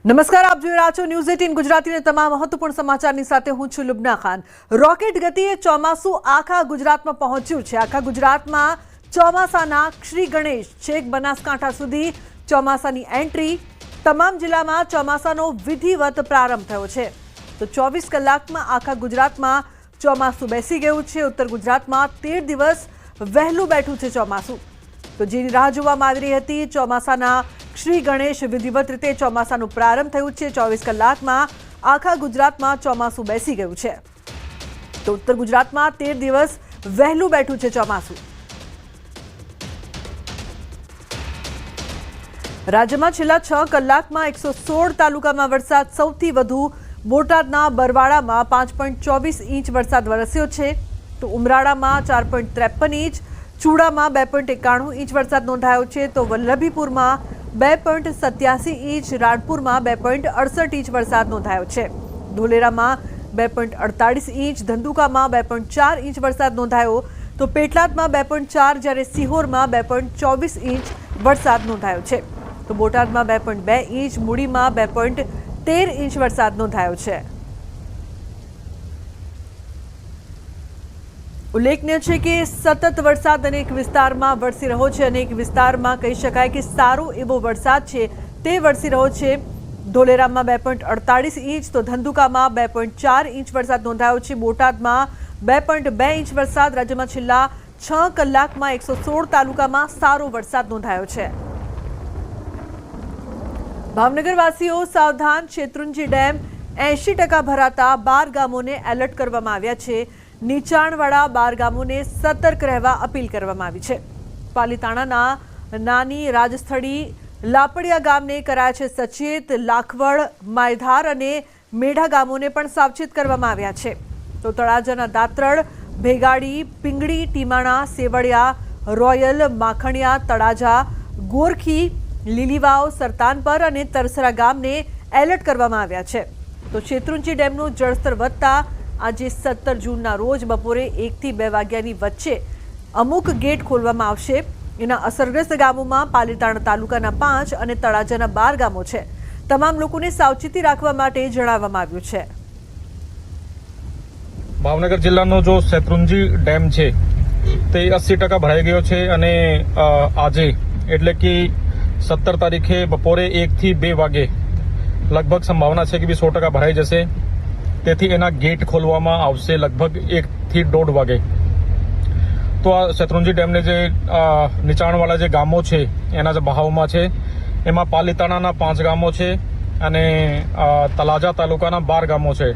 નમસ્કાર, આપ જોઈ રહ્યા છો ન્યૂઝ 18 ગુજરાતીના તમામ મહત્વપૂર્ણ સમાચારની સાથે હું છું લુબના ખાન। રોકેટ ગતિએ ચોમાસું આખા ગુજરાતમાં પહોંચ્યું છે। આખા ગુજરાતમાં ચોમાસાના શ્રી ગણેશ છેક બનાસકાંઠા સુધી ચોમાસાની એન્ટ્રી। તમામ જિલ્લામાં ચોમાસાનો વિધિવત પ્રારંભ થયો છે। તો 24 કલાકમાં આખા ગુજરાતમાં ચોમાસું બેસી ગયું છે। ઉત્તર ગુજરાતમાં 13 દિવસ વહેલું બેઠું છે ચોમાસું। તો જેની રાહ જોવામાં આવી રહી હતી ચોમાસાના શ્રી ગણેશ વિધિવત રીતે ચોમાસાનો પ્રારંભ થયું છે। 24 કલાકમાં આખા ગુજરાતમાં ચોમાસું બેસી ગયું છે। તો ઉત્તર ગુજરાતમાં 13 દિવસ વહેલું બેઠું છે ચોમાસું। રાજ્યમાં છેલ્લા 6 કલાકમાં 116 તાલુકામાં વરસાદ સૌથી વધુ બોટાદના બરવાડામાં 5.24 ઇંચ વરસાદ વરસ્યો છે। તો ઉમરાળામાં 4.53 ઇંચ, ચૂડામાં 2.91 ઇંચ વરસાદ નોંધાયો છે। તો વલ્લભીપુરમાં 2.87 ઇંચ, રાણપુરમાં 2.68 ઇંચ વરસાદ નોંધાયો છે। ધોલેરામાં 2.48 ઇંચ, ધંધુકામાં 2.4 ઇંચ વરસાદ નોંધાયો। તો પેટલાદમાં 2.4, જ્યારે સિહોરમાં 2.24 ઇંચ વરસાદ નોંધાયો છે। તો બોટાદમાં 2.2 ઇંચ, મૂડીમાં 2.13 ઇંચ વરસાદ નોંધાયો છે। ઉલ્લેખનીય છે કે સતત વરસાદ અનેક વિસ્તારમાં વરસી રહ્યો છે। અનેક વિસ્તારમાં કહી શકાય કે સારો એવો વરસાદ છે તે વરસી રહ્યો છે। ધોલેરામાં 2.48 ઇંચ, તો ધંધુકામાં 2.4 ઇંચ વરસાદ નોંધાયો છે। બોટાદમાં 2.2 ઇંચ વરસાદ। રાજ્યમાં છેલ્લા 6 કલાકમાં 116 તાલુકામાં સારો વરસાદ નોંધાયો છે। ભાવનગરવાસીઓ સાવધાન। શેત્રુંજી ડેમ 80% ભરાતા 12 ગામોને એલર્ટ કરવામાં આવ્યા છે। નીચાણવાળા 12 ગામોને સતર્ક રહેવા અપીલ કરવામાં આવી છે। પાલીતાણાના નાની રાજસ્થળી, લાપડિયા ગામને કરાયા છે સચેત। લાખવડ, માયધાર અને મેઢા ગામોને પણ સાવચેત કરવામાં આવ્યા છે। તો તળાજાના દાત્રડ, ભેગાડી, પિંગળી, ટીમાણા, સેવડિયા, રોયલ, માખણિયા, તળાજા, ગોરખી, લીલીવાવ, સરતાનપર અને તરસરા ગામને એલર્ટ કરવામાં આવ્યા છે। તો શેત્રુંજી ડેમનું જળસ્તર વધતા આજે 17 જૂનના રોજ બપોરે 1 થી 2 વાગ્યાની વચ્ચે અમુક ગેટ ખોલવામાં આવશે। એના અસરગ્રસ્ત ગામોમાં પાલીતાણા તાલુકાના 5 અને તળાજાના 12 ગામો છે। તમામ લોકોને સાવચેતી રાખવા માટે જણાવવામાં આવ્યું છે। ભાવનગર જિલ્લાનો જો શેત્રુંજી ડેમ છે તે 80% ભરાઈ ગયો છે અને આજે એટલે કે 17 તારીખે બપોરે 1 થી 2 વાગે લગભગ સંભાવના છે કે 100% ભરાઈ જશે। તેથી એના ગેટ ખોલવામાં આવશે લગભગ 1 થી 1.5 વાગે। તો આ શેત્રુંજી ડેમને જે નીચાણવાળા જે ગામો છે એના જે બહાવમાં છે એમાં પાલીતાણાના 5 ગામો છે અને તળાજા તાલુકાના 12 ગામો છે,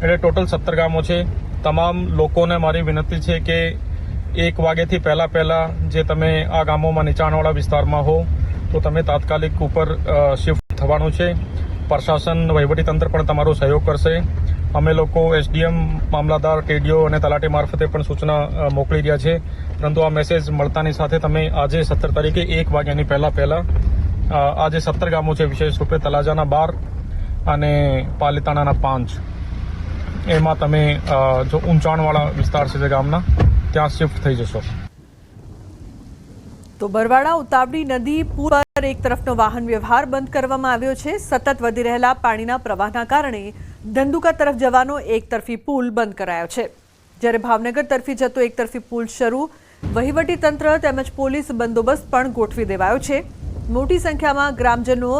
એટલે ટોટલ 17 ગામો છે। તમામ લોકોને મારી વિનંતી છે કે 1 વાગ્યાથી પહેલાં જે તમે આ ગામોમાં નીચાણવાળા વિસ્તારમાં હો તો તમે તાત્કાલિક ઉપર શિફ્ટ થવાનું છે। પ્રશાસન, વહીવટીતંત્ર પણ તમારો સહયોગ કરશે। અમે લોકો એસડીએમ, મામલાદાર, ટીડીઓ અને તલાટી મારફતે પણ સૂચના મોકલી રહ્યા છે। પરંતુ આ મેસેજ મળતાની સાથે તમે આજે 17 તારીખે 1 વાગ્યાની પહેલાં આ જે 17 ગામો છે, વિશેષ રૂપે તળાજાના 12 અને પાલીતાણાના 5, એમાં તમે જો ઊંચાણવાળા વિસ્તાર છે જે ગામના ત્યાં શિફ્ટ થઈ જશો। તો બરવાડા ઉતાવળી નદી પુલ પર એક તરફનો વાહન વ્યવહાર બંધ કરવામાં આવ્યો છે। સતત વધી રહેલા પાણીના પ્રવાહના કારણે ધંધુકા તરફ જવાનો એક તરફી પુલ બંધ કરાયો છે, જ્યારે ભાવનગર તરફી જતો એક તરફી પુલ શરૂ। વહીવટી તંત્ર તેમજ પોલીસ બંદોબસ્ત પણ ગોઠવી દેવાયો છે। મોટી સંખ્યામાં ગ્રામજનો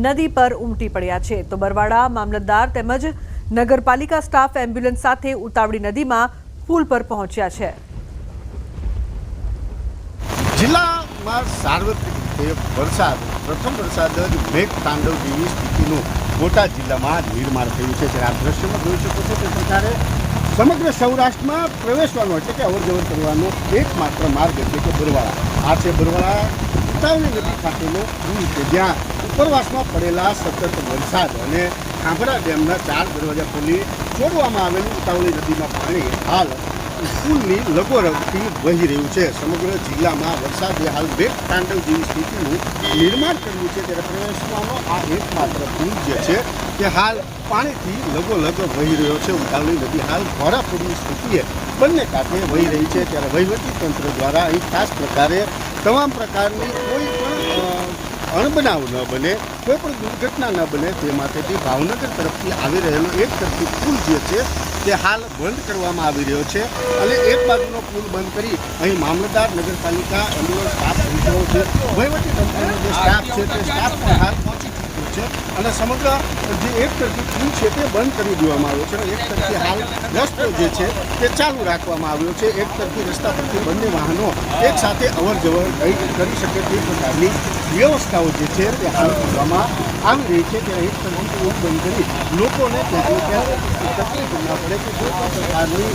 નદી પર ઉમટી પડ્યા છે। તો બરવાડા મામલતદાર તેમજ નગરપાલિકા સ્ટાફ એમ્બ્યુલન્સ સાથે ઉતાવળી નદીમાં પુલ પર પહોંચ્યા છે। જિલ્લામાં સાર્વત્રિક વરસાદ, પ્રથમ વરસાદ જ મેઘ તાંડવ જેવી સ્થિતિનું બોટાદ જિલ્લામાં નિર્માણ થયું છે। જ્યારે આપ દ્રશ્યમાં જોઈ શકો છો તે પ્રકારે સમગ્ર સૌરાષ્ટ્રમાં પ્રવેશવાનો એટલે કે અવરજવર કરવાનો એકમાત્ર માર્ગ એટલે કે બરવાળા। આ છે બરવાળા ઉતાવળી નદી ખાતેનો પુલ છે, જ્યાં ઉપરવાસમાં પડેલા સતત વરસાદ અને ખાંભરા ડેમના 4 દરવાજા ખોલી છોડવામાં આવેલું ઉતાવળી નદીમાં પાણી હાલ પુલની લગોરગથી વહી રહ્યું છે। સમગ્ર જિલ્લામાં વરસાદે હાલ મેઘ તાંડવ જેવી સ્થિતિનું નિર્માણ કર્યું છે, ત્યારે પ્રવેશવાનો આ એકમાત્ર પુલ જે છે તે હાલ પાણીથી લગોલગ વહી રહ્યો છે। ઉતાવળી નદી હાલ ઘોરાપુરની સ્થિતિએ બંને કાંઠે વહી રહી છે, ત્યારે વહીવટી તંત્ર દ્વારા અહીં ખાસ પ્રકારે તમામ પ્રકારની કોઈ પણ અણબનાવ ન બને, કોઈ પણ દુર્ઘટના ન બને તે માટેથી ભાવનગર તરફથી આવી રહેલો એક તરફી પુલ જે છે તે હાલ બંધ કરવામાં આવી રહ્યો છે અને એક બાજુનો પુલ બંધ કરી અહીં મામલતદાર, નગરપાલિકા, એમ્બ્યુલન્સ સ્ટાફ, જે વહીવટીતંત્રનો જે સ્ટાફ છે તે સ્ટાફ પણ હાલ પહોંચી ચૂક્યો છે અને સમગ્ર જે એક તરફી પુલ છે તે બંધ કરી દેવામાં આવ્યો છે અને એક તરફી હાલ રસ્તો જે છે તે ચાલુ રાખવામાં આવ્યો છે. એક તરફી રસ્તા પરથી બંને વાહનો એક સાથે અવર જવર કરી શકે તે પ્રકારની વ્યવસ્થાઓ જે છે તે હાલ કરવામાં આવી રહી છે. કે એક તરફી પુલ બંધ કરી લોકોને ક્યાંક તકલીફ ના પડે કે કોઈ પણ પ્રકારની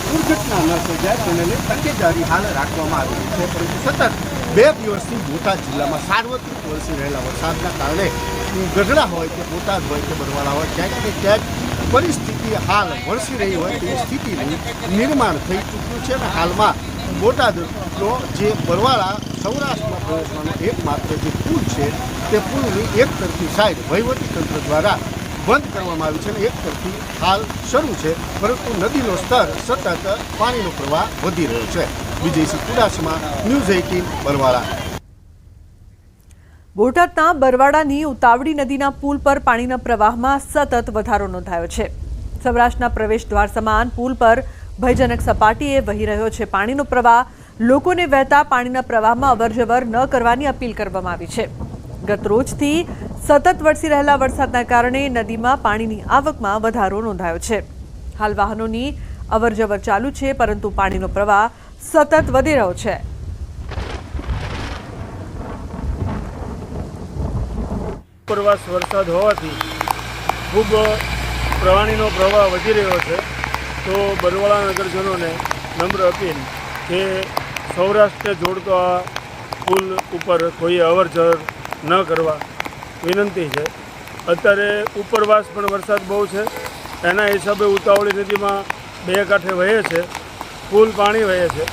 દુર્ઘટના ન સર્જાય તેને લઈ તકેદારી હાલ રાખવામાં આવી રહી છે. પરંતુ સતત 2 દિવસથી બોટાદ જિલ્લામાં સાર્વત્રિક વરસી રહેલા વરસાદના કારણે ગઢડા હોય કે બોટાદ હોય કે બરવાળા હોય ક્યાંક ને ક્યાંક પરિસ્થિતિ હાલ વરસી રહી હોય તેવી સ્થિતિનું નિર્માણ થઈ ચૂક્યું છે અને હાલમાં બોટાદનો જે બરવાળા સૌરાષ્ટ્રમાં પ્રવેશવાનો એકમાત્ર જે પુલ છે તે પુલની એક તરફી સાઈડ વહીવટીતંત્ર દ્વારા બંધ કરવામાં આવી છે અને એક તરફી હાલ શરૂ છે, પરંતુ નદીનો સ્તર સતત પાણીનો પ્રવાહ વધી રહ્યો છે. વિજયસિંહ ચુડાસમા, ન્યૂઝ 18 બરવાળા. બોટાદના બરવાડાની ઉતાવળી નદીના પુલ પર પાણીના પ્રવાહમાં સતત વધારો નોંધાયો છે. સૌરાષ્ટ્રના પ્રવેશ દ્વાર સમાન પુલ પર ભયજનક સપાટીએ વહી રહ્યો છે પાણીનો પ્રવાહ. લોકોને વહેતા પાણીના પ્રવાહમાં અવરજવર ન કરવાની અપીલ કરવામાં આવી છે. ગત રોજથી સતત વરસી રહેલા વરસાદના કારણે નદીમાં પાણીની આવકમાં વધારો નોંધાયો છે. હાલ વાહનોની અવરજવર ચાલુ છે, પરંતુ પાણીનો પ્રવાહ સતત વધી રહ્યો છે. ઉપરવાસ વરસાદ હોવાથી ખૂબ પાણીનો પ્રવાહ વધી રહ્યો છે. તો બરવાળા નગરજનોને નમ્ર અપીલ કે સૌરાષ્ટ્રને જોડતો આ પુલ ઉપર કોઈ અવરજવર ન કરવા વિનંતી છે. અત્યારે ઉપરવાસ પણ વરસાદ બહુ છે, એના હિસાબે ઉતાવળી નદીમાં 2 કાંઠે વહે છે, ફૂલ પાણી વહે છે.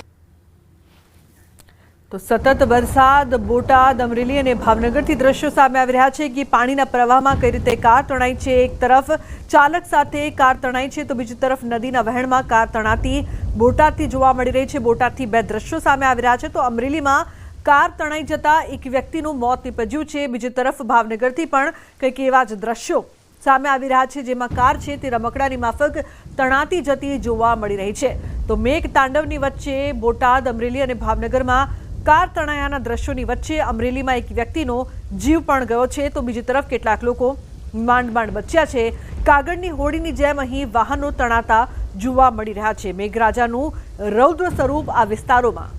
તો સતત વરસાદ બોટાદ, અમરેલી અને ભાવનગરથી દ્રશ્યો સામે આવી રહ્યા છે કે પાણીના પ્રવાહમાં કઈ રીતે કાર તણાઈ છે. એક તરફ ચાલક સાથે કાર તણાઈ છે તો બીજી તરફ નદીના વહેણમાં કાર તણાતી બોટાદથી જોવા મળી રહી છે. બોટાદથી 2 દ્રશ્યો સામે આવી રહ્યા છે. તો અમરેલીમાં કાર તણાઈ જતા એક વ્યક્તિનું મોત નીપજ્યું છે. બીજી તરફ ભાવનગરથી પણ કંઈક એવા જ દ્રશ્યો સામે આવી રહ્યા છે, જેમાં કાર છે તે રમકડાની માફક તણાતી જતી જોવા મળી રહી છે. તો મેઘ તાંડવની વચ્ચે બોટાદ, અમરેલી અને ભાવનગરમાં કાર તણાયાના દ્રશ્યોની વચ્ચે અમરેલીમાં એક વ્યક્તિનો જીવ પણ ગયો છે, તો બીજી તરફ કેટલાક લોકો માંડ બચ્યા છે. કાગળની હોડીની જેમ અહીં વાહનો તણાતા જોવા મળી રહ્યા છે. મેઘરાજાનું રૌદ્ર સ્વરૂપ આ વિસ્તારોમાં.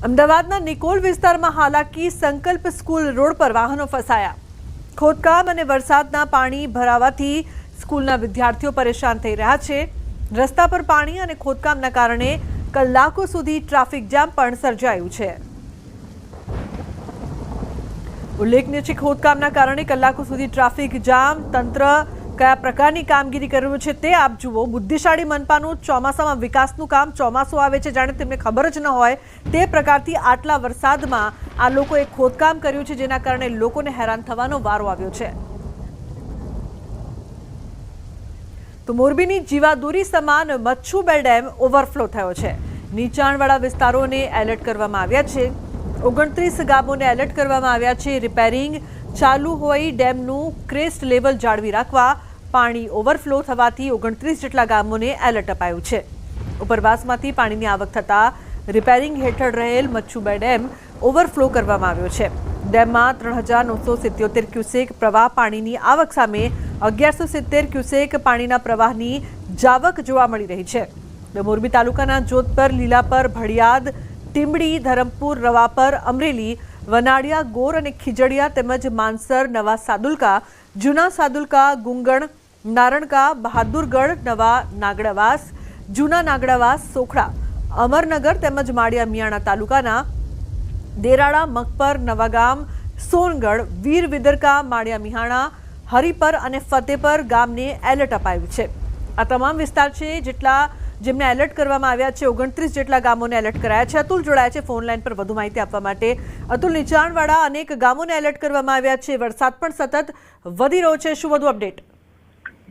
અમદાવાદના નિકોલ વિસ્તારમાં હાલાકી. સંકલ્પ સ્કૂલ રોડ પર વાહનો ફસાયા. ખોદકામ અને વરસાદના પાણી ભરાવાથી સ્કૂલના વિદ્યાર્થીઓ પરેશાન થઈ રહ્યા છે. રસ્તા પર પાણી અને ખોદકામના કારણે કલાકો સુધી ટ્રાફિક જામ પણ સર્જાયું છે. ઉલ્લેખનીય છે, ખોદકામના કારણે કલાકો સુધી ટ્રાફિક જામ. તંત્ર કયા પ્રકારની કામગીરી કરી રહ્યું છે તે આપ જુઓ. બુદ્ધિશાળી મનપાનું ચોમાસામાં વિકાસનું કામ, ચોમાસું આવે છે જાણે તેમને ખબર જ ન હોય તે પ્રકારથી આટલા વરસાદમાં આ લોકોએ ખોદકામ કર્યું છે, જેના કારણે લોકોને હેરાન થવાનો વારો આવ્યો છે. તો મોરબીની જીવાદોરી સમાન મચ્છુબેલ ડેમ ઓવરફ્લો થયો છે. નીચાણવાળા વિસ્તારોને એલર્ટ કરવામાં આવ્યા છે. 29 ગામોને એલર્ટ કરવામાં આવ્યા છે. રિપેરિંગ ચાલુ હોય ડેમનું ક્રેસ્ટ લેવલ જાળવી રાખવા પાણી ઓવરફ્લો થવાથી 29 જેટલા ગામોને એલર્ટ અપાયું છે. ઉપરવાસમાંથી પાણીની આવક થતાં રિપેરિંગ હેઠળ રહેલ મચ્છુબેલ ડેમ ઓવરફ્લો કરવામાં આવ્યો છે. ડેમમાં 3977 ક્યુસેક પ્રવાહ પાણીની આવક સામે 1170 ક્યુસેક પાણીના પ્રવાહની જાવક જોવા મળી રહી છે. મોરબી તાલુકાના જોધપર, લીલાપર, ભડિયાદ, ટીંબડી, ધરમપુર, રવાપર, અમરેલી, વનાડિયા, ગોર અને ખીજડીયા તેમજ માનસર, નવા સાદુલકા, જૂના સાદુલકા, ગુંગણ, નારણકા, બહાદુરગઢ, નવા નાગડાવાસ, જૂના નાગડાવાસ, સોખડા, અમરનગર તેમજ માળિયા મિયાણા તાલુકાના દેરાળા, મકપર, નવાગામ, સોનગઢ, વીર વિદરકા, માળિયા મિહાણા, હરિપર અને ફતેપર ગામને એલર્ટ અપાયું છે. આ તમામ વિસ્તાર છે જેમને એલર્ટ કરવામાં આવ્યા છે. 29 જેટલા ગામોને એલર્ટ કરાયા છે. અતુલ જોડાયા છે ફોન લાઈન પર વધુ માહિતી આપવા માટે. અતુલ, નીચાણવાળા અનેક ગામોને એલર્ટ કરવામાં આવ્યા છે. વરસાદ પણ સતત વધી રહ્યો છે, શું વધુ અપડેટ?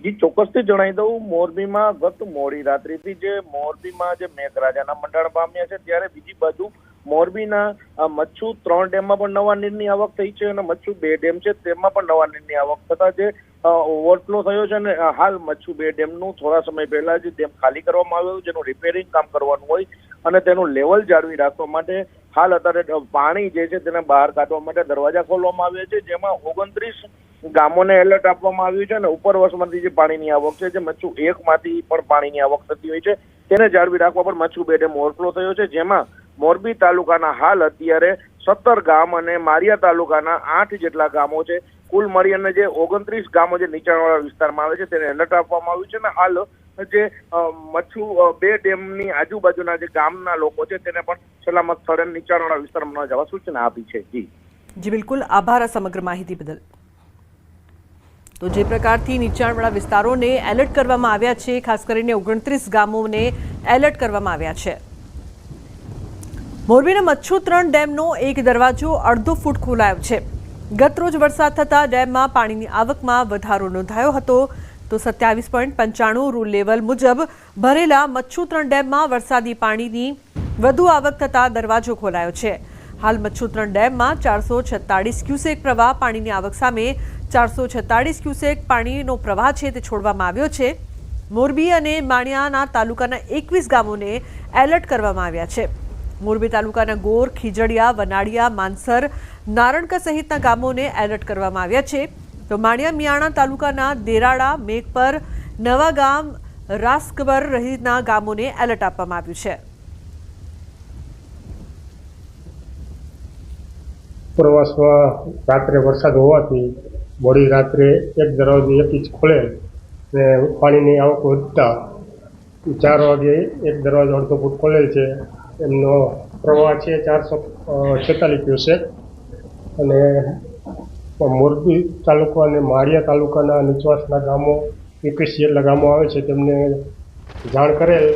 જી ચોક્કસથી જણાવી દઉં, મોરબીમાં ગત મોડી રાત્રિથી જે મોરબીમાં જે મેઘરાજાના મંડાણ પામ્યા છે, ત્યારે બીજી બાજુ મોરબીના મચ્છુ 3 ડેમમાં પણ નવા નીરની આવક થઈ છે અને મચ્છુ 2 ડેમ છે તેમાં પણ નવા નીરની આવક થતા જે ઓવરફ્લો થયો છે અને હાલ મચ્છુ 2 ડેમનું થોડા સમય પહેલા જ ડેમ ખાલી કરવામાં આવ્યું, જેનું રિપેરિંગ કામ કરવાનું હોય અને તેનું લેવલ જાળવી રાખવા માટે હાલ અત્યારે પાણી જે છે તેને બહાર કાઢવા માટે દરવાજા ખોલવામાં આવ્યા છે, જેમાં 29 ગામોને એલર્ટ આપવામાં આવ્યું છે અને ઉપરવાસમાંથી જે પાણીની આવક છે, જે મચ્છુ 1 માંથી પણ પાણીની આવક થતી હોય છે, તેને જાળવી રાખવા પર મચ્છુ 2 ડેમ ઓવરફ્લો થયો છે, જેમાં મોરબી તાલુકાના હાલ અત્યારે 17 ગામ અને માળિયા તાલુકાના 8 જેટલા ગામો છે, કુલ મળી અને જે 29 ગામો જે નીચાણવાળા વિસ્તારમાં આવે છે તેને એલર્ટ આપવામાં આવ્યું છે અને હાલ જે મચ્છુ 2 ડેમની આજુબાજુના જે ગામના લોકો છે તેને પણ સલામત સ્થળે નીચાણવાળા વિસ્તારમાં ન જવા સૂચના આપી છે. જી બિલકુલ, આભાર આ સમગ્ર માહિતી બદલ. તો જે પ્રકારથી નીચાણવાળા વિસ્તારોને એલર્ટ કરવામાં આવ્યા છે, ખાસ કરીને 29 ગામોને એલર્ટ કરવામાં આવ્યા છે. મોરબીના મચ્છુ 3 ડેમનો એક દરવાજો અડધો ફૂટ ખોલાયો છે. ગત રોજ વરસાદ થતાં ડેમમાં પાણીની આવકમાં વધારો નોંધાયો હતો, તો 27.95 રૂલ લેવલ મુજબ ભરેલા મચ્છુ 3 ડેમમાં વરસાદી પાણીની વધુ આવક થતાં દરવાજો ખોલાયો છે. હાલ મચ્છુ 3 ડેમમાં 446 ક્યુસેક પ્રવાહ પાણીની આવક સામે 446 ક્યુસેક પાણીનો પ્રવાહ છે તે છોડવામાં આવ્યો છે. મોરબી અને માણિયાના તાલુકાના 21 ગામોને એલર્ટ કરવામાં આવ્યા છે. મોરબી તાલુકાના ગોર, ખીજડીયા, વનાડિયા, માનસર, નારણકા સહિતના ગામોને એલર્ટ કરવામાં આવ્યા છે. તો માણિયા મિયાણા તાલુકાના દેરાડા, મેઘપર, નવા ગામ, રાસકબર સહિતના ગામોને એલર્ટ આપવામાં આવ્યું છે. ઉપરવાસમાં રાત્રે વરસાદ હોવાથી મોડી રાત્રે એક દરવાજો 1 ઇંચ ખોલેલ ને પાણીની આવક વધતા 4 વાગે એક દરવાજો અડધો ફૂટ ખોલેલ છે. એમનો પ્રવાહ છે 446 ક્યુસેક અને મોરબી તાલુકા અને માળિયા તાલુકાના નીચવાસના ગામો 21 જેટલા ગામો આવે છે તેમને જાણ કરેલ.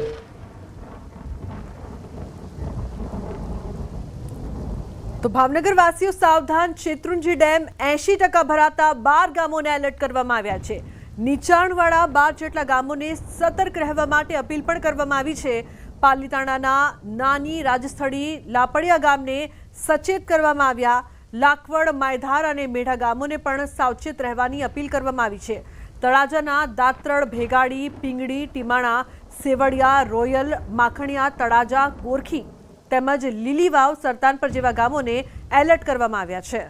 તો ભાવનગર વાસીઓ સાવધાન, શેત્રુંજી ડેમ 80% ભરાતા 12 ગામોને એલર્ટ કરવામાં આવ્યા છે. નીચાણવાળા 12 જેટલા ગામોને સતર્ક રહેવા માટે અપીલ પણ કરવામાં આવી છે. પાલીતાણાના નાની, રાજસ્થળી, લાપડિયા ગામને સચેત કરવામાં આવ્યા. લાખવડ, માયધાર અને મેઢા ગામોને પણ સાવચેત રહેવાની અપીલ કરવામાં આવી છે. તળાજાના દાત્રડ, ભેગાડી, પિંગળી, ટીમાણા, સેવડિયા, રોયલ, માખણિયા, તળાજા, ગોરખી તેમજ લીલીવાવ, સરતાનપર જેવા ગામોને એલર્ટ કરવામાં આવ્યા છે.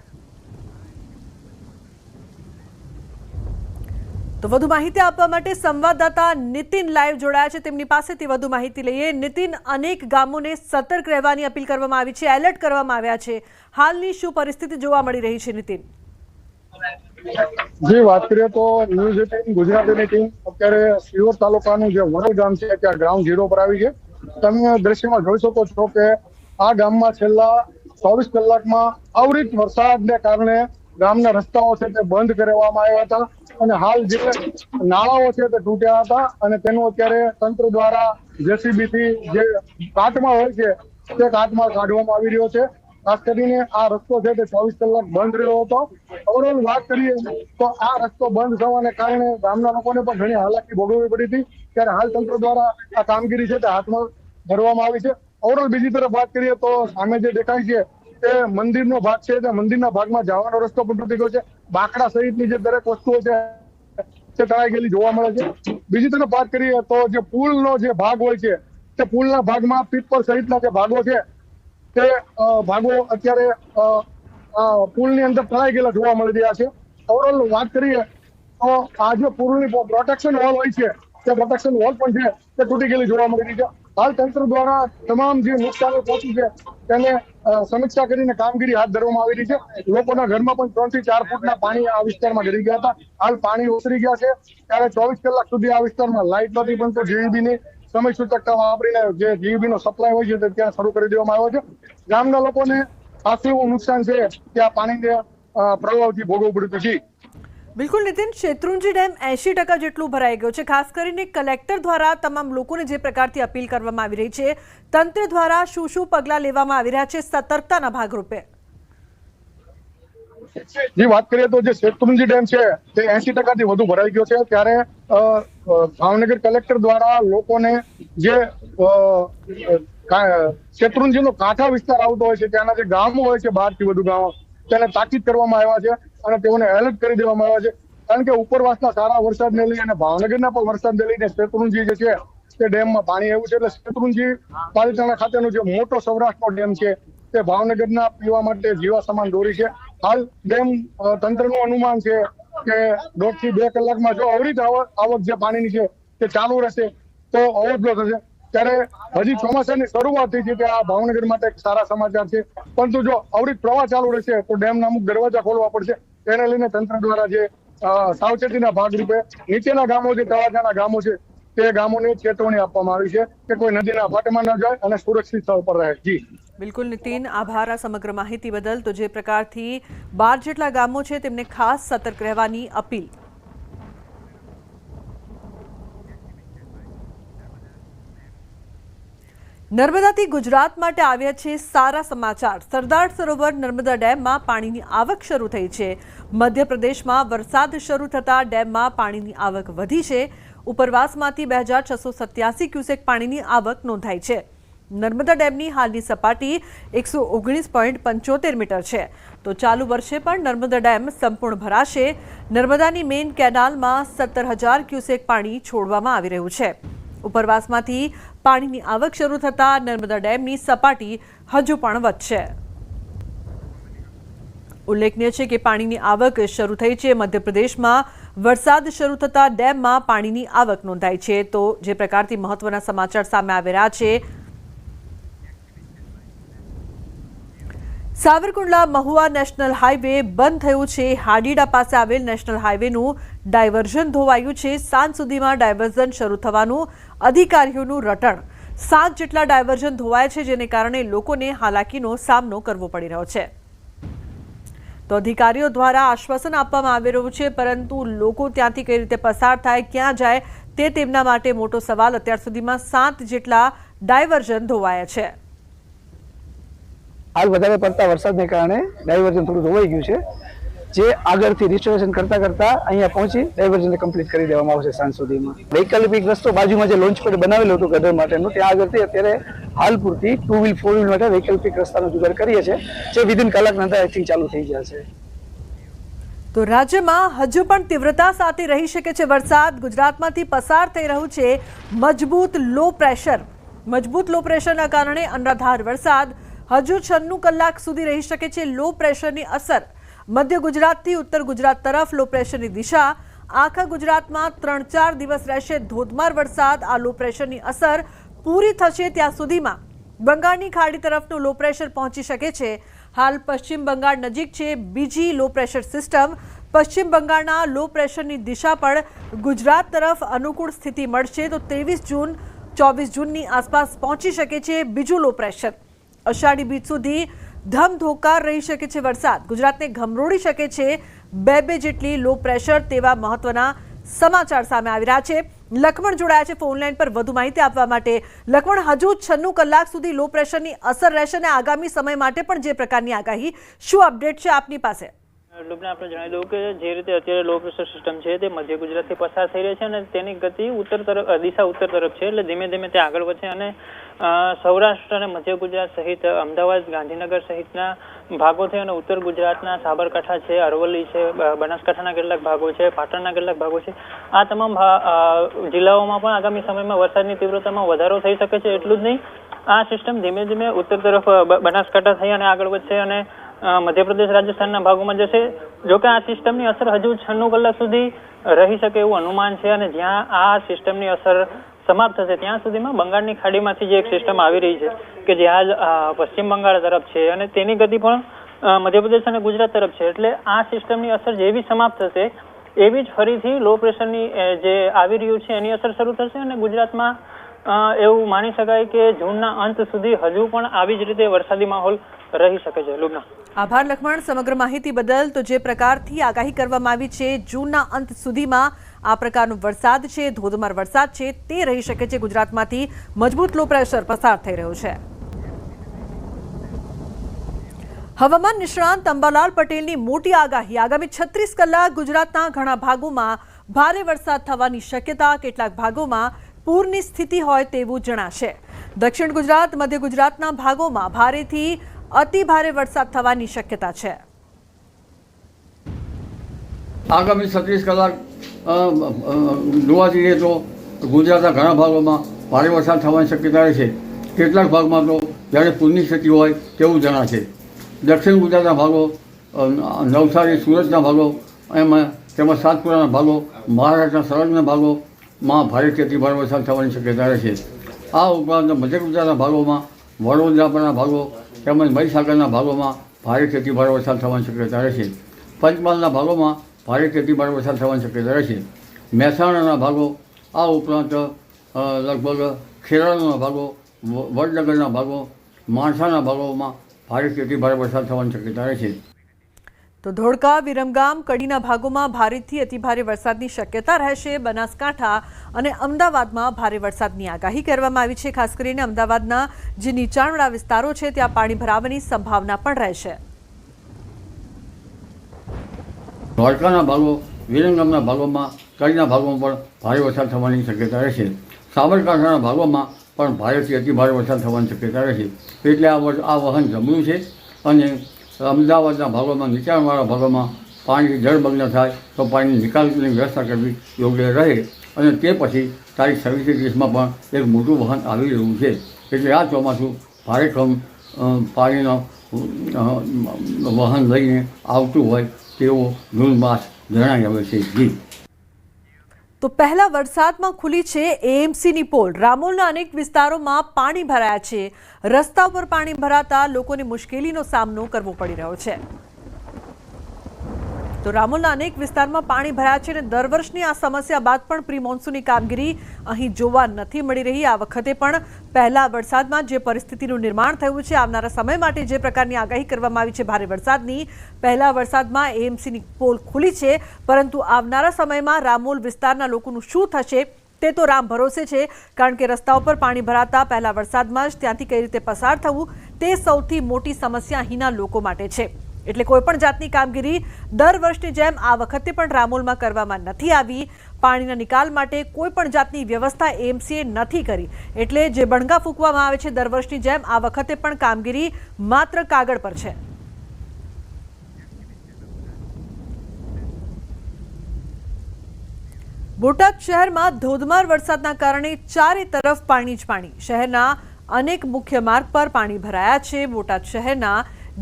તો વધુ માહિતી આપવા માટે સંવાદદાતા નીતિન લાઈવ જોડાયા છે, તેમની પાસેથી વધુ માહિતી લઈએ. નીતિન, અનેક ગામોને સતર્ક રહેવાની અપીલ કરવામાં આવી છે, એલર્ટ કરવામાં આવ્યા છે. હાલની શું પરિસ્થિતિ જોવા મળી રહી છે નીતિન? જી, વાત કરીએ તો ન્યૂઝ 18 ગુજરાતીની ટીમ અત્યારે શિહોર તાલુકાનું જે વડોલ ગામ છે ત્યાં ગ્રાઉન્ડ ઝીરો પર આવી છે. તમે દ્રશ્યમાં જોઈ શકો છો કે આ ગામમાં છેલ્લા 24 કલાકમાં અવિરત વરસાદને કારણે ગામના રસ્તાઓ છે તે બંધ કરવામાં આવ્યા હતા અને હાલ જે નાળાઓ છે તે તૂટ્યા હતા અને તેનું અત્યારે તંત્ર દ્વારા JCB થી જે કાટમાળ હોય છે તે કાટમાળ કાઢવામાં આવી રહ્યો છે. ખાસ કરીને આ રસ્તો છે તે 24 કલાક બંધ રહ્યો હતો. ઓવરઓલ વાત કરીએ તો આ રસ્તો બંધ થવાને કારણે ગામના લોકોને પણ ઘણી હાલાકી ભોગવવી પડી હતી, ત્યારે હાલ તંત્ર દ્વારા આ કામગીરી છે તે હાથમાં ધરવામાં આવી છે. ઓવરઓલ બીજી તરફ વાત કરીએ તો સામે જે દેખાય છે તે મંદિરનો ભાગ છે, તે મંદિરના ભાગમાં જવાનો રસ્તો પણ તૂટી ગયો છે. બાકડા સહિતની જે દરેક વસ્તુઓ છે તે તણાઈ ગયેલી જોવા મળે છે. બીજી તરફ વાત કરીએ તો જે પુલનો જે ભાગ હોય છે તે પુલના ભાગમાં પીપર સહિતના જે ભાગો છે તે ભાગો અત્યારે પુલની અંદર તણાઈ ગયેલા જોવા મળી રહ્યા છે. ઓવરઓલ વાત કરીએ તો આ જે પુલની પ્રોટેક્શન વોલ હોય છે તે પ્રોટેક્શન વોલ પણ છે તે તૂટી ગયેલી જોવા મળી રહી છે. હાલ તંત્ર દ્વારા તમામ જે નુકસાન પહોંચ્યું છે તેને સમીક્ષા કરીને કામગીરી હાથ ધરવામાં આવી રહી છે. લોકોના ઘરમાં પણ 3 થી 4 ફૂટના પાણી આ વિસ્તારમાં ગળી ગયા હતા. હાલ પાણી ઓસરી ગયા છે, ત્યારે 24 કલાક સુધી આ વિસ્તારમાં લાઇટ નથી પણ તો GEBની સમય સૂચકતા વાપરીને જે GEBનો સપ્લાય હોય છે તે ત્યાં શરૂ કરી દેવામાં આવ્યો છે. ગામના લોકોને ખાસું એવું નુકસાન છે કે આ પાણીને પ્રવાહથી ભોગવવું પડ્યું છે. બિલકુલ નીતિન, શેત્રુંજી ડેમ 80% જેટલું ભરાઈ ગયો છે. ખાસ કરીને કલેક્ટર દ્વારા તમામ લોકોને જે પ્રકારથી અપીલ કરવામાં આવી રહી છે, તંત્ર દ્વારા શું શું પગલાં લેવામાં આવી રહ્યા છે સતર્કતાના ભાગરૂપે? જે વાત કરીએ તો જે શેત્રુંજી ડેમ છે તે 80% વધુ ભરાઈ ગયો છે, ત્યારે ભાવનગર કલેક્ટર દ્વારા લોકોને જે શેત્રુંજીનો કાંઠા વિસ્તાર આવતો હોય છે, ત્યાંના જે ગામો હોય છે 12થી વધુ ગામો, તેને તાકીદ કરવામાં આવ્યા છે અને તેઓને એલર્ટ કરી દેવામાં આવ્યા છે. કારણ કે ઉપરવાસના સારા વરસાદને લઈ અને ભાવનગરના પણ વરસાદને લઈને શેત્રુંજી જે છે તે ડેમમાં પાણી આવ્યું છે. એટલે શેત્રુંજી પાલિતાણા ખાતેનો જે મોટો સૌરાષ્ટ્રનો ડેમ છે તે ભાવનગરના પીવા માટે જીવા સમાન દોરી છે. હાલ ડેમ તંત્રનું અનુમાન છે કે 1.5 થી 2 કલાકમાં જો અવિરત આવક જે પાણીની છે તે ચાલુ રહેશે તો ઓવરફ્લો થશે. ત્યારે હજી ચોમાસાની શરૂઆત થઈ છે તે આ ભાવનગર માટે એક સારા સમાચાર છે, પરંતુ જો અવિરત પ્રવાહ ચાલુ રહેશે તો ડેમના અમુક દરવાજા ખોલવા પડશે. તેને લઈને તંત્ર દ્વારા જે સાવચેતીના ભાગરૂપે નીચેના ગામો જે તળાજાના ગામો છે તે ગામોને ચેતવણી આપવામાં આવી છે કે કોઈ નદીના ફાટમાં ન જાય અને સુરક્ષિત સ્થળ પર રહે. જી બિલકુલ નીતિન, આભાર આ સમગ્ર માહિતી બદલ. તો જે પ્રકારથી 12 જેટલા ગામો છે તેમને ખાસ સતર્ક રહેવાની અપીલ. નર્મદાથી ગુજરાત માટે આવ્યા છે સારા સમાચાર. સરદાર સરોવર નર્મદા ડેમમાં પાણીની આવક શરૂ થઈ છે. મધ્યપ્રદેશમાં વરસાદ શરૂ થતાં ડેમમાં પાણીની આવક વધી છે. ઉપરવાસમાંથી 2687 ક્યુસેક પાણીની આવક નોંધાઈ છે. નર્મદા ડેમની હાલની સપાટી 119.75 મીટર છે. તો ચાલુ વર્ષે પણ નર્મદા ડેમ સંપૂર્ણ ભરાશે. નર્મદાની મેઇન કેનાલમાં 17,000 ક્યુસેક પાણી છોડવામાં આવી રહ્યું છે. ઉપરવાસમાંથી પાણીની આવક શરૂ થતાં નર્મદા ડેમની સપાટી હજુ પણ વધશે. ઉલ્લેખનીય છે કે પાણીની આવક શરૂ થઈ છે. મધ્યપ્રદેશમાં વરસાદ શરૂ થતાં ડેમમાં પાણીની આવક નોંધાઈ છે. તો જે પ્રકારથી મહત્વના સમાચાર સામે આવી રહ્યા છે, સાવરકુંડલા મહુવા નેશનલ હાઈવે બંધ થયું છે. હાડીડા પાસે આવેલ નેશનલ હાઈવેનું ડાયવર્ઝન ધોવાયું છે. સાંજ સુધીમાં ડાયવર્ઝન શરૂ થવાનું અધિકારીઓનું રટણ. 7 જેટલા ડાયવર્ઝન ધોવાયા છે, જેને કારણે લોકોને હાલાકીનો સામનો કરવો પડી રહ્યો છે. તો અધિકારીઓ દ્વારા આશ્વાસન આપવામાં આવી રહ્યું છે, પરંતુ લોકો ત્યાંથી કઈ રીતે પસાર થાય, ક્યાં જાય તે તેમના માટે મોટો સવાલ. અત્યાર સુધીમાં 7 જેટલા ડાયવર્ઝન ધોવાયા છે. હાલ વધારે પડતા વરસાદને કારણે ડાયવર્ઝન થોડું ધોવાઈ ગયું છે, જે આગળથી રિસ્ટોરેશન કરતા અહીંયા પહોંચી ડાયવર્ઝનને કમ્પ્લીટ કરી દેવામાં આવશે સાંજ સુધીમાં. વૈકલ્પિક રસ્તો બાજુમાં જે લોન્ચ પેડ બનાવેલું હતું ગટર માટેનું, ત્યાં આગળથી અત્યારે હાલ પૂરતી 2 વ્હીલ 4 વ્હીલ માટે વૈકલ્પિક રસ્તાનો જુગાડ કરીએ છીએ, જે વિધિન કલાકના અંદર આઈ થિંક ચાલુ થઈ જશે. તો રાજ્યમાં હજુ પણ તીવ્રતા સાથે રહી શકે છે વરસાદ. ગુજરાતમાંથી પસાર થઈ રહ્યું છે મજબૂત લો પ્રેશર. મજબૂત લો પ્રેશરના કારણે અનરાધાર વરસાદ હજુ 96 કલાક સુધી રહી શકે છે. લો પ્રેશરની અસર મધ્ય ગુજરાતથી ઉત્તર ગુજરાત તરફ લો પ્રેશરની દિશા. આખા ગુજરાતમાં 3-4 દિવસ રહેશે ધોધમાર વરસાદ. આ લો પ્રેશરની અસર પૂરી થશે ત્યાં સુધીમાં બંગાળની ખાડી તરફનું લો પ્રેશર પહોંચી શકે છે. હાલ પશ્ચિમ બંગાળ નજીક છે બીજી લો પ્રેશર સિસ્ટમ. પશ્ચિમ બંગાળના લો પ્રેશરની દિશા પણ ગુજરાત તરફ અનુકૂળ સ્થિતિ મળશે. તો 23 જૂન 24 જૂનની આસપાસ પહોંચી શકે છે બીજું લો પ્રેશર. અષાઢી બીજ સુધી ધમધોકાર રહી શકે છે વરસાદ. ગુજરાતને ઘમરોળી શકે છે 2 જેટલી લો પ્રેશર. તેવા મહત્વના સમાચાર સામે આવી રહ્યા છે. લખમણ જોડાયા છે ફોનલાઈન પર વધુ માહિતી આપવા માટે. લખમણ, હજુ 96 કલાક સુધી લો પ્રેશરની અસર રહેશે અને આગામી સમય માટે પણ જે પ્રકારની આગાહી, શું અપડેટ છે આપની પાસે? લોકોને આપણે જણાવી દઉં કે જે રીતે અત્યારે લો પ્રેશર સિસ્ટમ છે તે મધ્ય ગુજરાતથી પસાર થઈ રહી છે અને તેની ગતિ દિશા ઉત્તર તરફ છે. એટલે ધીમે ધીમે તે આગળ વધશે અને સૌરાષ્ટ્ર અને મધ્ય ગુજરાત સહિત અમદાવાદ, ગાંધીનગર સહિતના ભાગો છે અને ઉત્તર ગુજરાતના સાબરકાંઠા છે, અરવલ્લી છે, બનાસકાંઠાના કેટલાક ભાગો છે, પાટણના કેટલાક ભાગો છે, આ તમામ જિલ્લાઓમાં પણ આગામી સમયમાં વરસાદની તીવ્રતામાં વધારો થઈ શકે છે. એટલું જ નહીં, આ સિસ્ટમ ધીમે ધીમે ઉત્તર તરફ બનાસકાંઠા થઈ અને આગળ વધશે અને મધ્યપ્રદેશ, રાજસ્થાનના ભાગોમાં જશે. જોકે આ સિસ્ટમની અસર હજુ 96 કલાક સુધી રહી શકે એવું અનુમાન છે અને જ્યાં આ સિસ્ટમની અસર સમાપ્ત થશે ત્યાં સુધીમાં બંગાળની ખાડીમાંથી જે એક સિસ્ટમ આવી રહી છે કે જે આજ પશ્ચિમ બંગાળ તરફ છે અને તેની ગતિ પણ મધ્યપ્રદેશ અને ગુજરાત તરફ છે. એટલે આ સિસ્ટમની અસર જેવી સમાપ્ત થશે એવી જ ફરીથી લો પ્રેશરની જે આવી રહ્યું છે એની અસર શરૂ થશે અને ગુજરાતમાં એવું માની શકાય કે જૂનના અંત સુધી હજુ પણ આવી જ રીતે વરસાદી માહોલ રહી શકે છે. લુબના, આભાર લખમણ સમગ્ર માહિતી બદલ. તો જે પ્રકારથી આગાહી કરવામાં આવી છે જૂનના અંત સુધીમાં આ પ્રકારનો વરસાદ છે, ધોધમાર વરસાદ છે, તે રહી શકે છે. ગુજરાતમાંથી મજબૂત લો પ્રેશર પસાર થઈ રહ્યું છે. હવામાન નિષ્ણાંત અંબાલાલ પટેલની મોટી આગાહી. આગામી 36 કલાક ગુજરાતના ઘણા ભાગોમાં ભારે વરસાદ થવાની શક્યતા. કેટલાક ભાગોમાં પૂરની સ્થિતિ હોય તેવું જણાશે. દક્ષિણ ગુજરાત, મધ્ય ગુજરાતના ભાગોમાં ભારેથી અતિ ભારે વરસાદ થવાની શક્યતા છે. આગામી 36 કલાક જોવા જઈએ તો ગુજરાતના ઘણા ભાગોમાં ભારે વરસાદ થવાની શક્યતા છે. કેટલાક ભાગમાં તો જ્યારે પૂરની સ્થિતિ હોય તેવું જણાશે. દક્ષિણ ગુજરાતના ભાગો, નવસારી, સુરતના ભાગો, તેમજ સાતપુરાના ભાગો, મહારાષ્ટ્રના સંલગ્ન ભાગોમાં ભારેથી અતિ ભારે વરસાદ થવાની શક્યતા રહેશે. આ ઉપરાંત મધ્ય ગુજરાતના ભાગોમાં, વડોદરાના ભાગો તેમજ મહીસાગરના ભાગોમાં ભારેથી અતિ ભારે વરસાદ થવાની શક્યતા રહેશે. પંચમહાલના ભાગોમાં ભારેથી અતિ ભારે વરસાદ થવાની શક્યતા રહેશે. મહેસાણાના ભાગો, આ ઉપરાંત લગભગ ખેરાલુના ભાગો, વડનગરના ભાગો, માણસાના ભાગોમાં ભારેથી અતિ ભારે વરસાદ થવાની શક્યતા રહેશે. તો ધોળકા, વિરમગામ, કડીના ભાગોમાં ભારેથી અતિ ભારે વરસાદની શક્યતા રહેશે. બનાસકાંઠા અને અમદાવાદમાં ભારે વરસાદની આગાહી કરવામાં આવી છે. ખાસ કરીને અમદાવાદના જે નીચાણવાળા વિસ્તારો છે ત્યાં પાણી ભરાવાની સંભાવના પણ રહેશે. ધોળકાના ભાગો, વિરમગામના ભાગોમાં, કડીના ભાગોમાં પણ ભારે વરસાદ થવાની શક્યતા રહેશે. સાબરકાંઠાના ભાગોમાં પણ ભારેથી અતિ ભારે વરસાદ થવાની શક્યતા રહેશે. એટલે આ વહન જમવું છે અને અમદાવાદના ભાગોમાં, નીચાણવાળા ભાગોમાં પાણી જળમગ્ન થાય તો પાણીની નિકાલની વ્યવસ્થા કરવી યોગ્ય રહે. અને તે પછી તારીખ 26-30માં પણ એક મોટું વહન આવી રહ્યું છે. એટલે આ ચોમાસું ભારેખમ પાણીનો વહન લઈને આવતું હોય તેવો જૂન માસ જણાઈ આવે છે. જી. તો પહેલા વરસાદમાં ખુલી છે એએમસીની પોલ. રામોલના અનેક વિસ્તારોમાં પાણી ભરાયા છે. રસ્તા ઉપર પાણી ભરાતા લોકોને મુશ્કેલીનો સામનો કરવો પડી રહ્યો છે. તો રામોલના અનેક વિસ્તારમાં પાણી ભરાયા છે અને દર વર્ષની આ સમસ્યા બાદ પણ પ્રી મોન્સૂનની કામગીરી અહીં જોવા નથી મળી રહી. આ વખતે પણ પહેલા વરસાદમાં જે પરિસ્થિતિનું નિર્માણ થયું છે, આવનારા સમય માટે જે પ્રકારની આગાહી કરવામાં આવી છે ભારે વરસાદની, પહેલા વરસાદમાં એએમસીની પોલ ખુલી છે. પરંતુ આવનારા સમયમાં રામોલ વિસ્તારના લોકોનું શું થશે તે તો રામ ભરોસે છે. કારણ કે રસ્તા ઉપર પાણી ભરાતા પહેલા વરસાદમાં જ ત્યાંથી કઈ રીતે પસાર થવું તે સૌથી મોટી સમસ્યા અહીંના લોકો માટે છે. એટલે કોઈપણ જાતની કામગીરી દર વર્ષની જેમ આ વખતે પણ રામોલમાં કરવામાં નથી આવી. પાણીના નિકાલ માટે કોઈપણ જાતની વ્યવસ્થા એએમસીએ નથી કરી. એટલે જે બણગા ફૂંકવામાં આવે છે દર વર્ષની જેમ આ વખતે પણ કામગીરી માત્ર કાગળ પર છે. બોટાદ શહેરમાં ધોધમાર વરસાદના કારણે ચારે તરફ પાણી જ પાણી. શહેરના અનેક મુખ્ય માર્ગ પર પાણી ભરાયા છે. બોટાદ શહેરના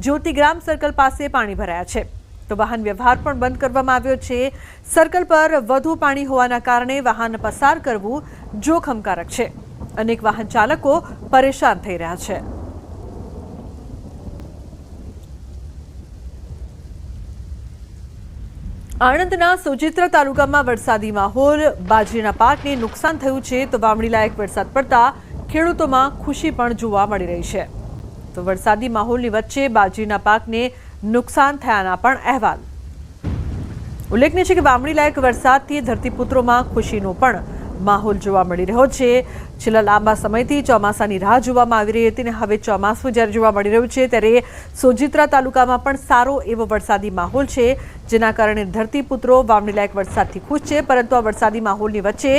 જ્યોતિગ્રામ સર્કલ પાસે પાણી ભરાયા છે. તો વાહન વ્યવહાર પણ બંધ કરવામાં આવ્યો છે. સર્કલ પર વધુ પાણી હોવાના કારણે વાહન પસાર કરવું જોખમકારક છે. અનેક વાહન ચાલકો પરેશાન થઈ રહ્યા છે. આણંદના સોજિત્રા તાલુકામાં વરસાદી માહોલ. બાજરીના પાકને નુકસાન થયું છે તો વાવણીલાયક વરસાદ પડતા ખેડૂતોમાં ખુશી પણ જોવા મળી રહી છે. તો વરસાદી માહોલની વચ્ચે બાજરીના પાકને નુકસાન થયાના પણ અહેવાલ. ઉલ્લેખનીય છે કે વાવણી લાયક વરસાદથી ધરતીપુત્રોમાં ખુશીનો પણ માહોલ જોવા મળી રહ્યો છે. છેલ્લા લાંબા સમયથી ચોમાસાની રાહ જોવામાં આવી રહી હતી અને હવે ચોમાસું જ્યારે જોવા મળી રહ્યું છે ત્યારે સોજિત્રા તાલુકામાં પણ સારો એવો વરસાદી માહોલ છે, જેના કારણે ધરતીપુત્રો વાવણી લાયક વરસાદથી ખુશ છે. પરંતુ આ વરસાદી માહોલની વચ્ચે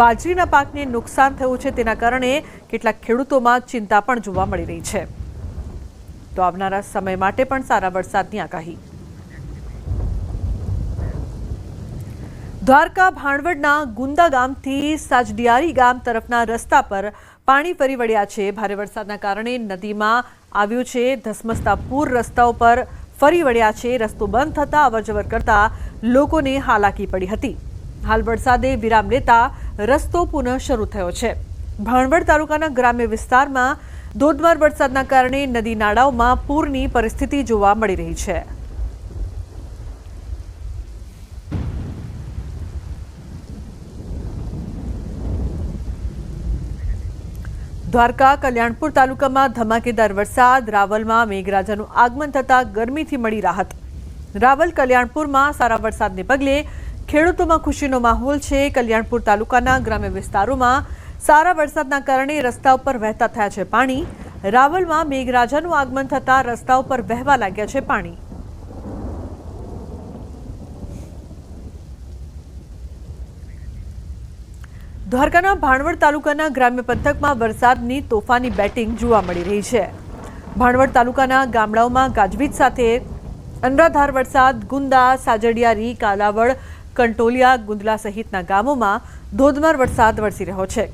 બાજરીના પાકને નુકસાન થયું છે, તેના કારણે કેટલાક ખેડૂતોમાં ચિંતા પણ જોવા મળી રહી છે. તો આવનારા સમય માટે પણ સારા વરસાદની આગાહી. દ્વારકા ભાણવડના ગુંદા ગામથી સાજડિયારી ગામ તરફના રસ્તા પર પાણી ફરી વળ્યા છે. ભારે વરસાદના કારણે નદીમાં આવ્યું છે ધસમસતા પૂર. રસ્તાઓ પર ફરી વળ્યા છે. રસ્તો બંધ થતા અવરજવર કરતા લોકોને હાલાકી પડી હતી. હાલ વરસાદે વિરામ લેતા રસ્તો પુનઃ શરૂ થયો છે. ભાણવડ તાલુકાના ગ્રામ્ય વિસ્તારમાં ધોધમાર વરસાદના કારણે નદી નાળાઓમાં પૂરની પરિસ્થિતિ જોવા મળી રહી છે. દ્વારકા કલ્યાણપુર તાલુકામાં ધમાકેદાર વરસાદ. રાવલમાં મેઘરાજાનું આગમન થતા ગરમીથી મળી રાહત. રાવલ કલ્યાણપુરમાં સારા વરસાદને પગલે ખેડૂતોમાં ખુશીનો માહોલ છે. કલ્યાણપુર તાલુકાના ગ્રામ્ય વિસ્તારોમાં સારા વરસાદના કારણે રસ્તા ઉપર વહેતા થયા છે પાણી. રાવલમાં મેઘરાજાનું આગમન થતાં રસ્તાઓ પર વહેવા લાગ્યા છે પાણી। દ્વારકાના ભાણવડ તાલુકાના ગ્રામ્ય પંથકમાં વરસાદની તોફાની બેટિંગ જોવા મળી રહી છે। ભાણવડ તાલુકાના ગામડાઓમાં ગાજવીજ સાથે અનરાધાર વરસાદ ગુંદા, સાજડિયારી, કાલાવડ, કંટોલિયા, ગુંદલા સહિતના ગામોમાં ધોધમાર વરસાદ વરસી રહ્યો છે।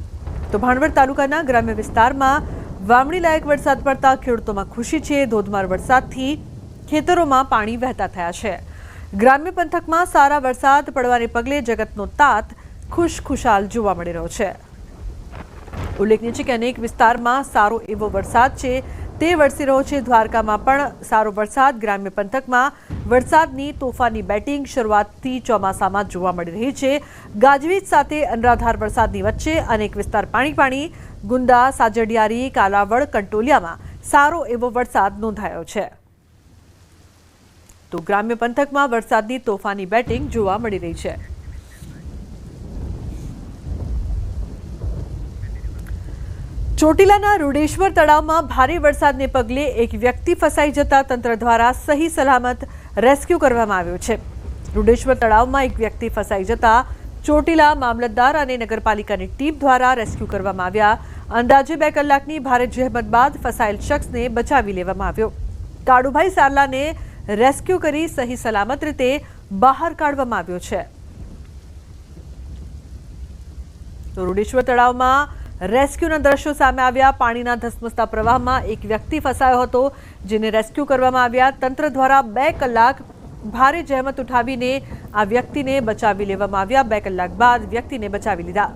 તો ભાણવડ તાલુકાના ગ્રામ્ય વિસ્તારમાં વાવણી લાયક વરસાદ પડતા ખેડૂતોમાં ખુશી છે। ધોધમાર વરસાદથી ખેતરોમાં પાણી વહેતા થયા છે। ગ્રામ્ય પંથકમાં સારા વરસાદ પડવાને પગલે જગતનો તાત ખુશખુશાલ જોવા મળી રહ્યો છે। ઉલ્લેખનીય છે કે અનેક વિસ્તારમાં સારો એવો વરસાદ છે તે વરસી રહ્યો છે। દ્વારકામાં પણ સારો વરસાદ, ગ્રામ્ય પંથકમાં વરસાદની તોફાની બેટિંગ શરૂઆતથી ચોમાસામાં જોવા મળી રહી છે। ગાજવીજ સાથે અનરાધાર વરસાદની વચ્ચે અનેક વિસ્તાર પાણી, ગુંદા, સાજડિયારી, કાલાવડ, કંટોલિયામાં સારો એવો વરસાદ નોંધાયો છે। તો ગ્રામ્ય પંથકમાં વરસાદની તોફાની બેટિંગ જોવા મળી રહી છે। ચોટીલાના રૂડેશ્વર તળાવમાં ભારે વરસાદને પગલે એક વ્યક્તિ ફસાઈ જતા તંત્ર દ્વારા સહી સલામત રેસ્ક્યુ કરવામાં આવ્યો છે। રૂડેશ્વર તળાવમાં એક વ્યક્તિ ફસાઈ જતા ચોટીલા મામલતદાર અને નગરપાલિકાની ટીમ દ્વારા રેસ્ક્યુ કરવામાં આવ્યા। અંદાજે 2 કલાકની ભારે જહેમત બાદ ફસાયેલ શખ્સને બચાવી લેવામાં આવ્યો। કાળુભાઈ સારલાને રેસ્ક્યુ કરી સહી સલામત રીતે બહાર કાઢવામાં આવ્યો છે। તો રૂડેશ્વર તળાવમાં રેસ્ક્યુના દ્રશ્યો સામે આવ્યા। પાણીના ધસમસતા પ્રવાહમાં એક વ્યક્તિ ફસાયો હતો જેને રેસ્ક્યુ કરવામાં આવ્યા। તંત્ર દ્વારા 2 કલાક ભારે જહેમત ઉઠાવીને આ વ્યક્તિને બચાવી લેવામાં આવ્યા। 2 કલાક બાદ વ્યક્તિને બચાવી લીધા।